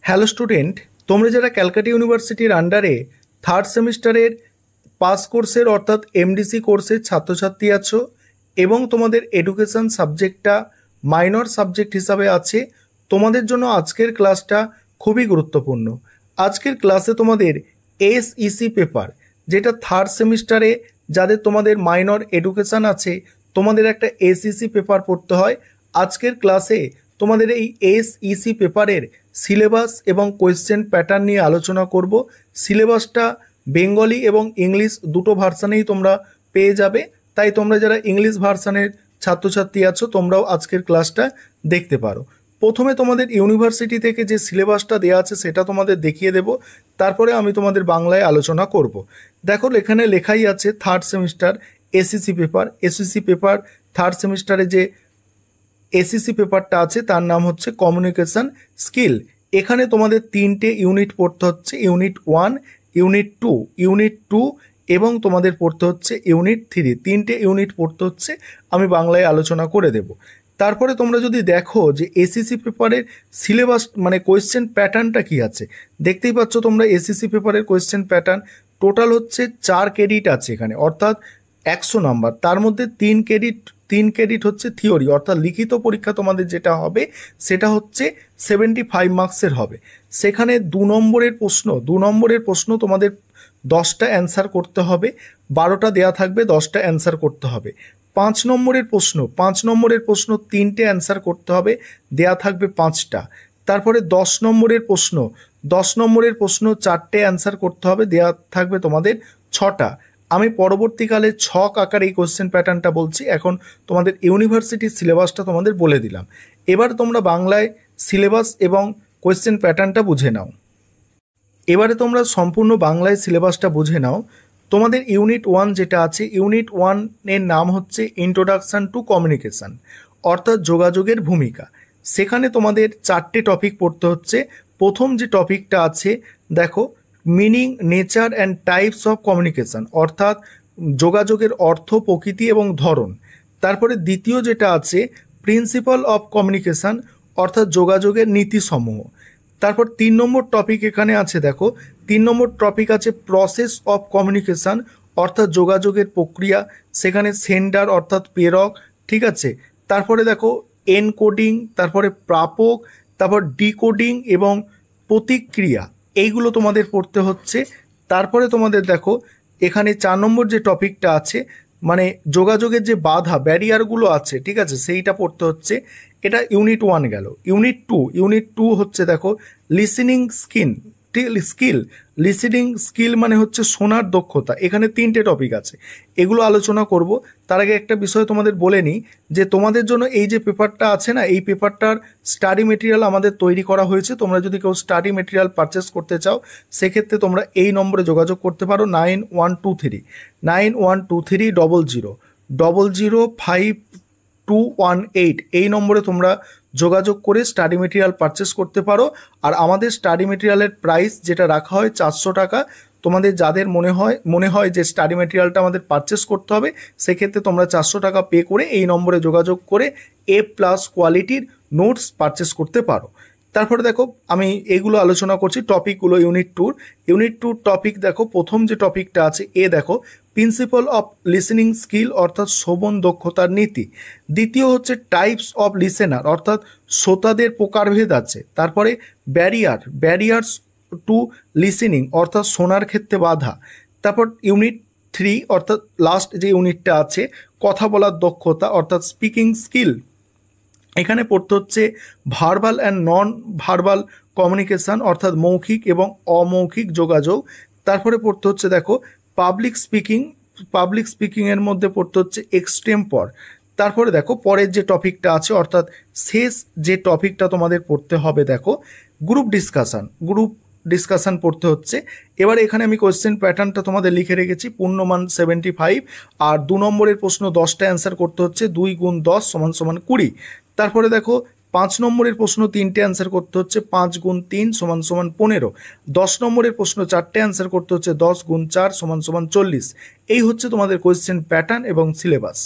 Hello student, তোমরা যারা ক্যালকাটা ইউনিভার্সিটির আন্ডারে থার্ড সেমিস্টারের পাস কোর্সের অর্থাৎ এমডিসি কোর্সের ছাত্রছাত্রী আছো এবং তোমাদের এডুকেশন সাবজেক্টটা মাইনর সাবজেক্ট হিসাবে আছে, তোমাদের জন্য আজকের ক্লাসটা খুবই গুরুত্বপূর্ণ। আজকের ক্লাসে তোমাদের এসইসি পেপার, যেটা থার্ড সেমিস্টারে যাদের তোমাদের মাইনর এডুকেশন আছে, তোমাদের একটা এসইসি পেপার পড়তে হয়। আজকের ক্লাসে তোমাদের এই এসইসি পেপারের সিলেবাস এবং কোয়েশ্চেন প্যাটার্ন নিয়ে আলোচনা করব। সিলেবাসটা বেঙ্গলি এবং ইংলিশ দুটো ভার্সানেই তোমরা পেয়ে যাবে, তাই তোমরা যারা ইংলিশ ভার্সানের ছাত্রছাত্রী আছো তোমরাও আজকের ক্লাসটা দেখতে পারো। প্রথমে তোমাদের ইউনিভার্সিটি থেকে যে সিলেবাসটা দেওয়া আছে সেটা তোমাদের দেখিয়ে দেব, তারপরে আমি তোমাদের বাংলায় আলোচনা করব। দেখো এখানে লেখাই আছে third semester SEC paper. SEC paper third সেমিস্টারে যে এসইসি পেপারটা আছে তার নাম হচ্ছে কমিউনিকেশন স্কিল। এখানে তোমাদের তিনটে ইউনিট পড়তে হচ্ছে, ইউনিট 1, ইউনিট 2, ইউনিট 2 এবং তোমাদের পড়তে হচ্ছে ইউনিট 3। তিনটে ইউনিট পড়তে হচ্ছে, আমি বাংলায় আলোচনা করে দেব। তারপরে তোমরা যদি দেখো যে এসইসি পেপারের সিলেবাস মানে কোয়েশ্চেন প্যাটার্নটা কি আছে, দেখতেই পাচ্ছ তোমরা এসইসি পেপারের কোয়েশ্চেন প্যাটার্ন টোটাল হচ্ছে 4 ক্রেডিট আছে এখানে, অর্থাৎ 100 নাম্বার। তার মধ্যে 3 ক্রেডিট হচ্ছে থিওরি, অর্থাৎ লিখিত পরীক্ষা তোমাদের যেটা হবে সেটা হচ্ছে 75 মার্কসের হবে। সেখানে 2 নম্বরের প্রশ্ন তোমাদের 10টা অ্যান্সার করতে হবে, 12টা দেয়া থাকবে, 10টা অ্যান্সার করতে হবে। 5 নম্বরের প্রশ্ন 3টে অ্যান্সার করতে হবে, দেয়া থাকবে 5টা। তারপরে 10 নম্বরের প্রশ্ন 4টে অ্যান্সার করতে হবে, দেয়া থাকবে তোমাদের 6টা। আমি পরবর্তীকালে ছক আকারে এই কোশ্চেন প্যাটার্নটা বলছি, এখন তোমাদের ইউনিভার্সিটির সিলেবাসটা তোমাদের বলে দিলাম। এবার তোমরা বাংলায় সিলেবাস এবং কোশ্চেন প্যাটার্নটা বুঝে নাও। এবারে তোমরা সম্পূর্ণ বাংলায় সিলেবাসটা বুঝে নাও। তোমাদের ইউনিট 1 যেটা আছে, ইউনিট 1 এর নাম হচ্ছে ইন্ট্রোডাকশন টু কমিউনিকেশন, অর্থাৎ যোগাযোগের ভূমিকা। সেখানে তোমাদের 4টে টপিক পড়তে হচ্ছে। প্রথম যে টপিকটা আছে দেখো, meaning, nature and types of communication, অর্থাৎ যোগাযোগের অর্থ, প্রকৃতি এবং ধরন। তারপরে দ্বিতীয় যেটা আছে প্রিন্সিপাল অফ কমিউনিকেশন, অর্থাৎ যোগাযোগের নীতিসমূহ। তারপর 3 নম্বর টপিক এখানে আছে, দেখো 3 নম্বর টপিক আছে প্রসেস অফ কমিউনিকেশন, অর্থাৎ যোগাযোগের প্রক্রিয়া। সেখানে সেন্ডার অর্থাৎ প্রেরক, ঠিক আছে। তারপরে দেখো এনকোডিং, তারপরে প্রাপক, তারপর ডিকোডিং এবং প্রতিক্রিয়া, এইগুলো তোমাদের পড়তে হচ্ছে। তারপরে তোমাদের দেখো এখানে 4 নম্বর যে টপিকটা আছে, মানে যোগাযোগের যে বাধা ব্যারিয়ারগুলো আছে, ঠিক আছে, সেইটা পড়তে হচ্ছে। এটা ইউনিট 1 গেল। ইউনিট 2 হচ্ছে দেখো লিসেনিং স্কিল মানে হচ্ছে শোনার দক্ষতা। এখানে 3টে টপিক আছে, এগুলো আলোচনা করব। তার আগে একটা বিষয় তোমাদের বলে নিই যে তোমাদের জন্য এই যে পেপারটা আছে না, এই পেপারটার স্টাডি মেটেরিয়াল আমাদের তৈরি করা হয়েছে। তোমরা যদি কেউ স্টাডি মেটেরিয়াল পারচেস করতে চাও সেক্ষেত্রে তোমরা এই নম্বরে যোগাযোগ করতে পারো, 912300005218। এই নম্বরে তোমরা যোগাযোগ করে স্টাডি মেটেরিয়াল পারচেস করতে পারো। আর আমাদের স্টাডি মেটেরিয়ালের প্রাইস যেটা রাখা হয় 400 টাকা। তোমাদের যাদের মনে হয় যে স্টাডি মেটেরিয়ালটা আমাদের পারচেস করতে হবে, সেক্ষেত্রে তোমরা 400 টাকা পে করে এই নম্বরে যোগাযোগ করে A+ কোয়ালিটির নোটস পারচেস করতে পারো। তারপরে দেখো আমি এইগুলো আলোচনা করছি টপিকগুলো। ইউনিট 2 টপিক দেখো, প্রথম যে টপিকটা আছে দেখো প্রিন্সিপাল অফ লিসেনিং স্কিল, অর্থাৎ শ্রবণ দক্ষতার নীতি। দ্বিতীয় হচ্ছে টাইপস অফ লিসেনার, অর্থাৎ শ্রোতাদের প্রকারভেদ আছে। তারপরে ব্যারিয়ার্স টু লিসেনিং, অর্থাৎ শোনার ক্ষেত্রে বাধা। তারপর ইউনিট 3 অর্থাৎ লাস্ট যে ইউনিটটা আছে কথা বলার দক্ষতা, অর্থাৎ স্পিকিং স্কিল। এখানে পড়তে হচ্ছে verbal and non verbal communication, অর্থাৎ মৌখিক এবং অমৌখিক যোগাযোগ। তারপরে পড়তে হচ্ছে দেখো পাবলিক স্পিকিংয়ের মধ্যে পড়তে হচ্ছে এক্সটেম্পর। তারপরে দেখো পরের যে টপিকটা আছে, অর্থাৎ শেষ যে টপিকটা তোমাদের পড়তে হবে, দেখো গ্রুপ ডিসকাশন পড়তে হচ্ছে। এবার এখানে আমি কোয়েশ্চেন প্যাটার্নটা তোমাদের লিখে রেখেছি। পূর্ণমান 75 আর 2 নম্বরের প্রশ্ন 10টা অ্যান্সার করতে হচ্ছে, 2 × 10 = 20। তারপরে দেখো 5 নম্বরের প্রশ্ন 3টে অ্যান্সার করতে হচ্ছে, 5 × 3 = 15। 10 নম্বরের প্রশ্ন 4টে অ্যান্সার করতে হচ্ছে, 10 × 4 = 40। এই হচ্ছে তোমাদের কোয়েশ্চেন প্যাটার্ন এবং সিলেবাস।